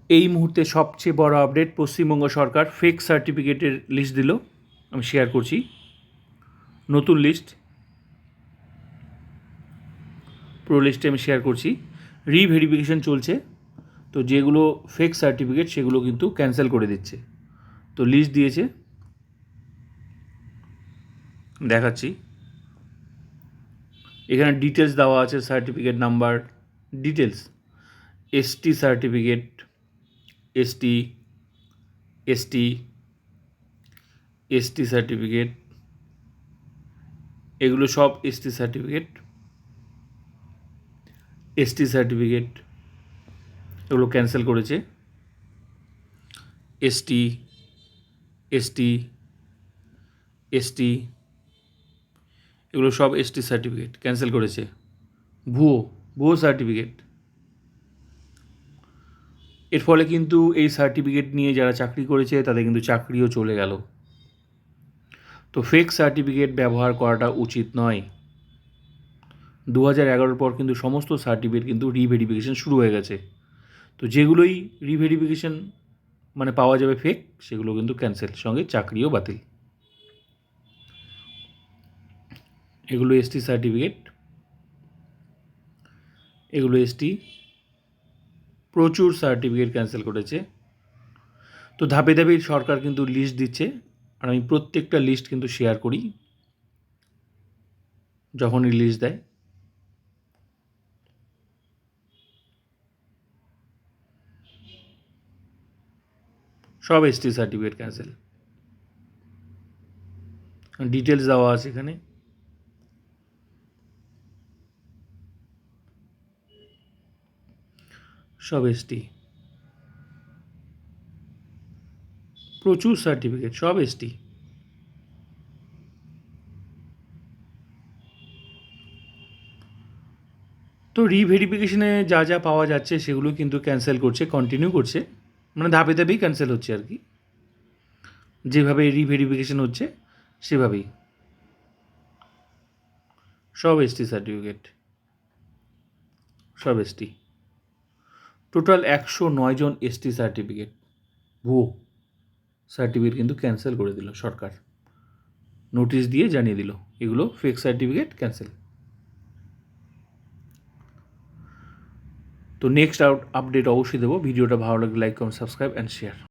এই মুহূর্তে সবচেয়ে বড় আপডেট, পশ্চিমবঙ্গ সরকার ফেক সার্টিফিকেটের লিস্ট দিল। আমি শেয়ার করছি নতুন লিস্ট, পুরো লিস্টে আমি শেয়ার করছি। রিভেরিফিকেশন চলছে, তো যেগুলো ফেক সার্টিফিকেট সেগুলো কিন্তু ক্যান্সেল করে দিচ্ছে। তো লিস্ট দিয়েছে, দেখাচ্ছি। এখানে ডিটেলস দেওয়া আছে, certificate number, details, ST certificate, ST ST ST certificate, এগুলো সব এসটি সার্টিফিকেট, এসটি সার্টিফিকেট এগুলো ক্যান্সেল করেছে। এসটি এসটি এসটি এগুলো সব এসটি সার্টিফিকেট ক্যান্সেল করেছে। ভুয়ো সার্টিফিকেট, এর ফলে কিন্তু এই সার্টিফিকেট নিয়ে যারা চাকরি করেছে তাদের কিন্তু চাকরিও চলে গেল। তো ফেক সার্টিফিকেট ব্যবহার করাটা উচিত নয়। 2011 পর কিন্তু সমস্ত সার্টিফিকেট কিন্তু রিভেরিফিকেশন শুরু হয়ে গেছে। তো যেগুলোই রিভেরিফিকেশন মানে পাওয়া যাবে ফেক, সেগুলো কিন্তু ক্যান্সেল, সঙ্গে চাকরিও বাতিল। এগুলো এসটি সার্টিফিকেট, এগুলো এসটি, প্রচুর সার্টিফিকেট ক্যান্সেল করেছে। তো ধাপে ধাপে সরকার কিন্তু লিস্ট দিচ্ছে, আর আমি প্রত্যেকটা লিস্ট কিন্তু শেয়ার করি যখনই লিস্ট দেয়। সব এসটি সার্টিফিকেট ক্যান্সেল, ডিটেলস দেওয়া আছে এখানে। সব এসটি, প্রচুর সার্টিফিকেট, সব এসটি। তো রিভেরিফিকেশনে যা যা পাওয়া যাচ্ছে সেগুলো কিন্তু ক্যান্সেল করছে, কন্টিনিউ করছে, মানে ধাপে ধাপেই ক্যান্সেল হচ্ছে আর কি। যেভাবে রিভেরিফিকেশন হচ্ছে সেভাবেই। সব এসটি সার্টিফিকেট, সব এসটি, টোটাল 109 জন এসটি সার্টিফিকেট ভুয়ো সার্টিফিকেট কিন্তু ক্যান্সেল করে দিল সরকার, নোটিশ দিয়ে জানিয়ে দিল এগুলো ফেক সার্টিফিকেট ক্যান্সেল। তো নেক্সট আপডেট অবশ্যই দেবো। ভিডিওটা ভালো লাগলে like, comment, subscribe and share.